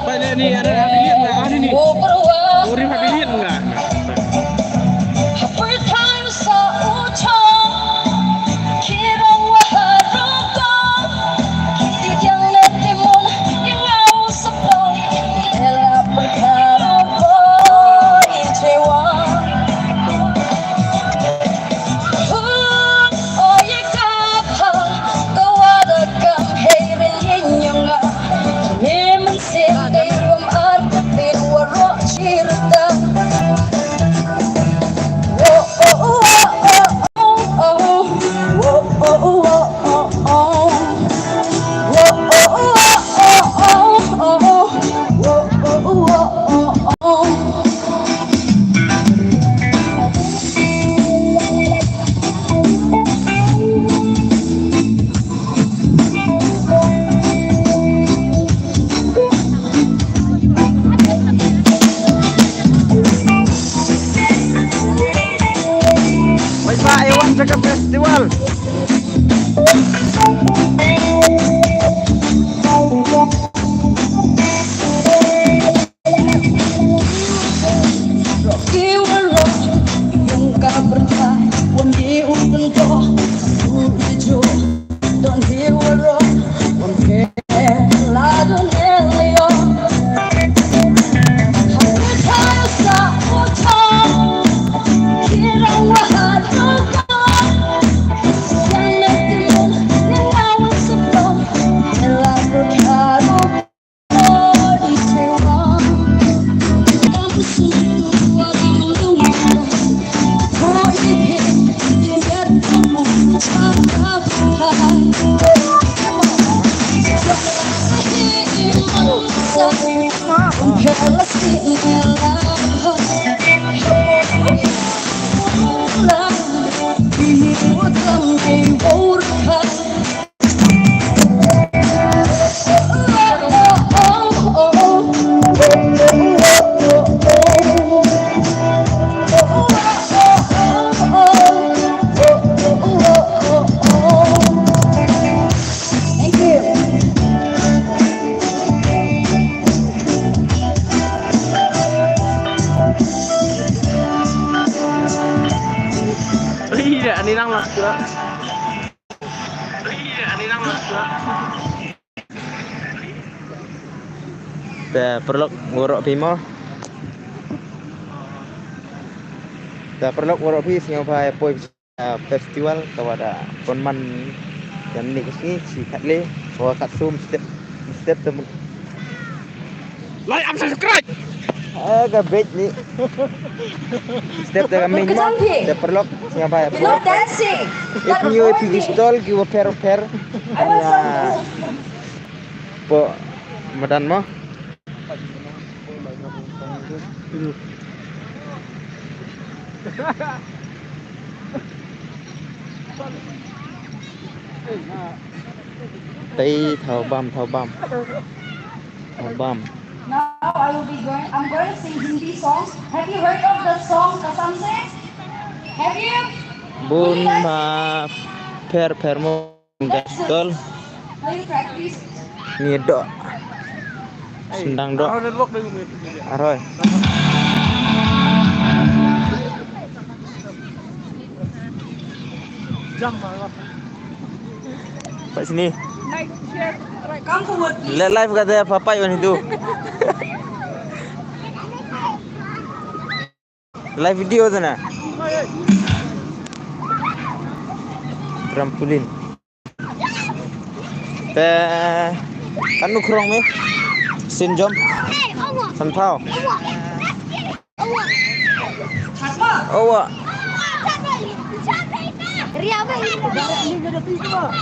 Pada ni ada affiliate nggak? Ada ni. Murim affiliate nggak? Jaga festival. Iya, ini nang mas juga. Iya, ini nang mas juga. Perlu nguruk bimo. Perlu nguruk bis yang poi festival kepada konman yang ni kesini si katle bawa kat zoom step temen. Like and subscribe. Gabet ni. Step dah kami ni. Step perlu siapa? Not dancing. If you pistol, give a pair. Ya. Po, madan mo. Tay thao bam. Now I'm going to sing Hindi songs. Have you heard of the song Kasam Se? Have you? Bun ma per mo gastol. Please practice. Ni dok. Sendang dok. Aroy. Jam malah. Pak sini. Come forward. Live kata apa yang itu? Live video tu na. Trampolin. Anu kerong ni. Sinjom. Santau. Awak.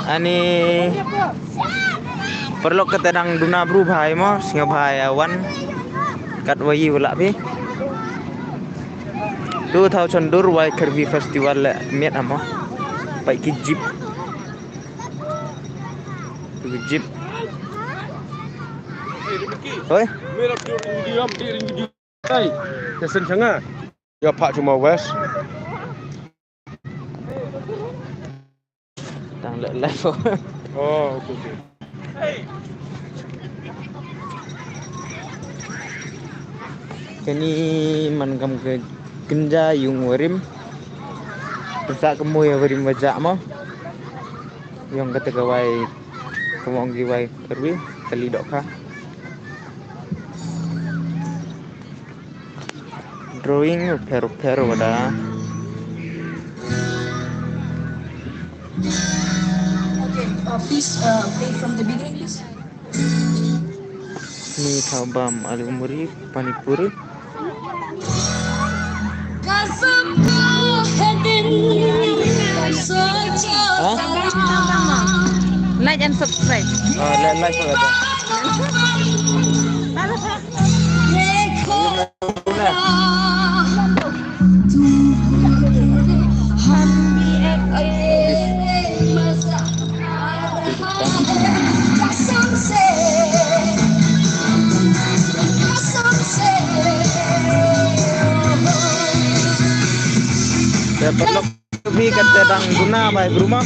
Ani perlu ketedang duna bru bhai mo singa bhai awan kat wayi wala pi 2000 dur WAIKHARWI festival met amo pai ki jeep oi Merah diam di tai kesan sanga ya pak cuma west tang live Oh, okay, okay. Kini man kam ke genja yung warim. Tersa kemoy warim wajak mo. Yung kata gawai kemong giwai kerwi kali dok ka. Drawing pero wada. Okay, please play from the beginning, please. Ni kabam alumuri panipuri. Hah? Like and subscribe. Like wada. Perlu lebih kata dang guna baik rumah.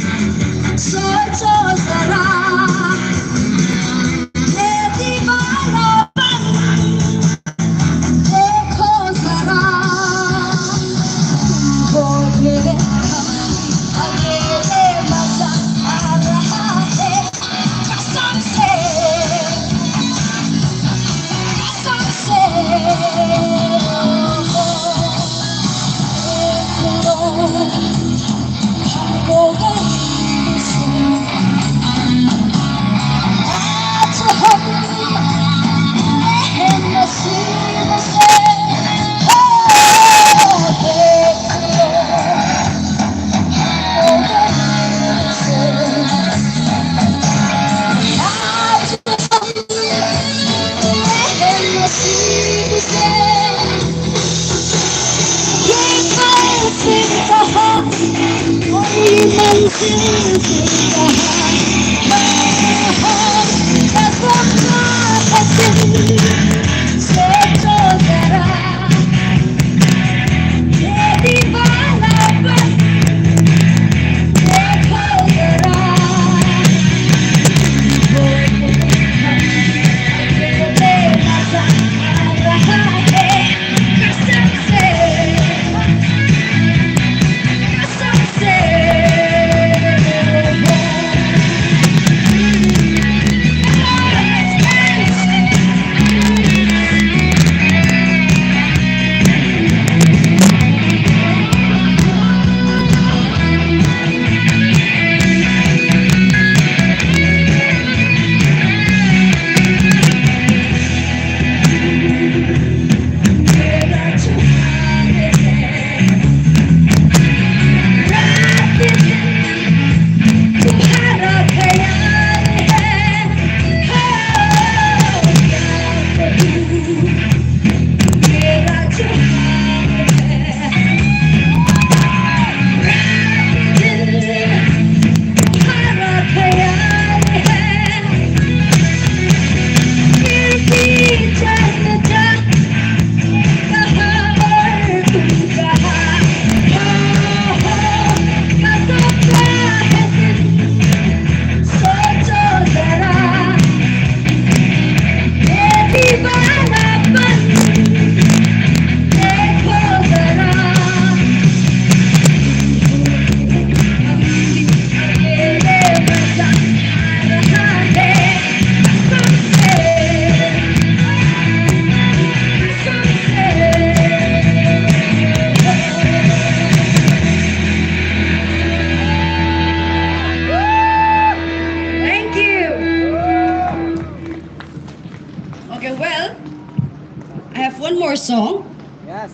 Song, Yes.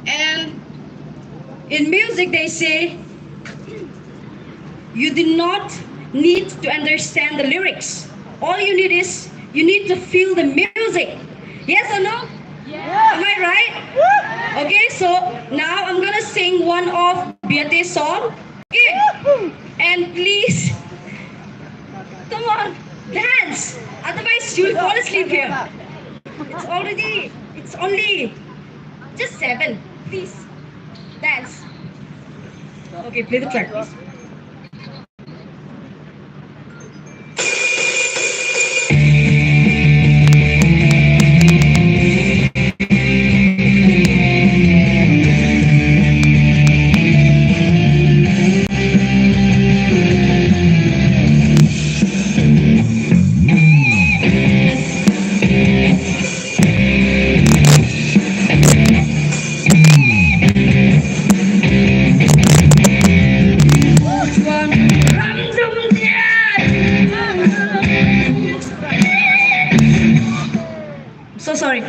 and in music they say you do not need to understand the lyrics. All you need is you need to feel the music. Yes or no? Yeah. Am I right? Okay, so now I'm gonna sing one of Biate's song. Okay. And please, come on, dance. Otherwise you'll fall asleep here. It's only just 7. Please, dance. Okay, play the track, please. So sorry.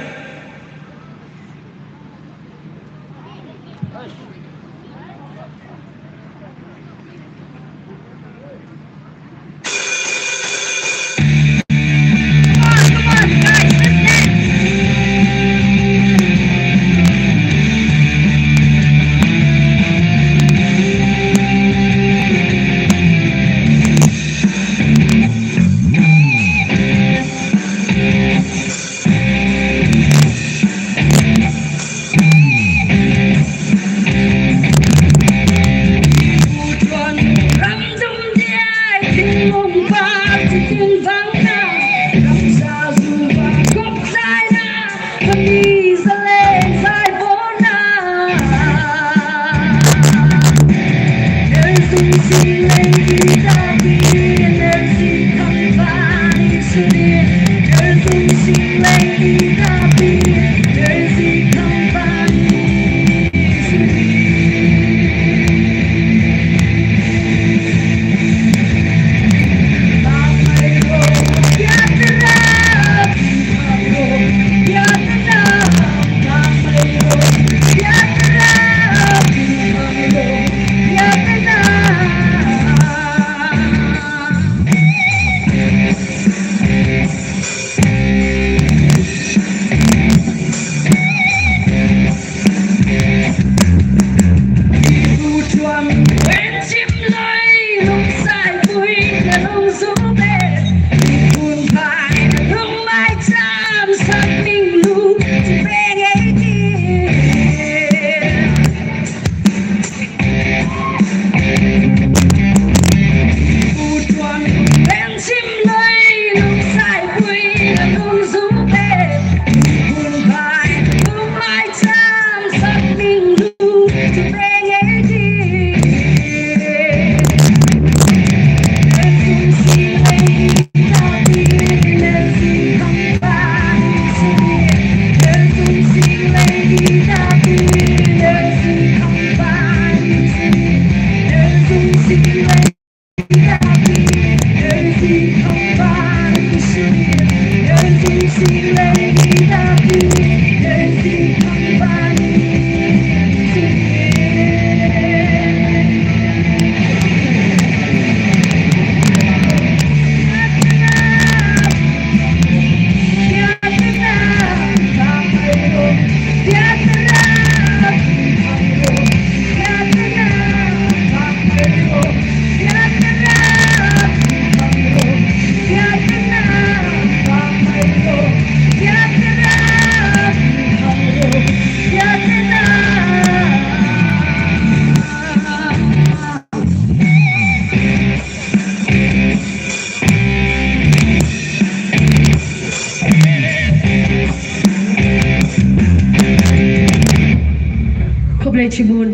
Chibun.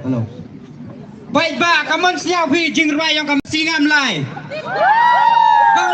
Hello. Baik ba, kamu siap hijing rumah yang kamu singam lai. Bang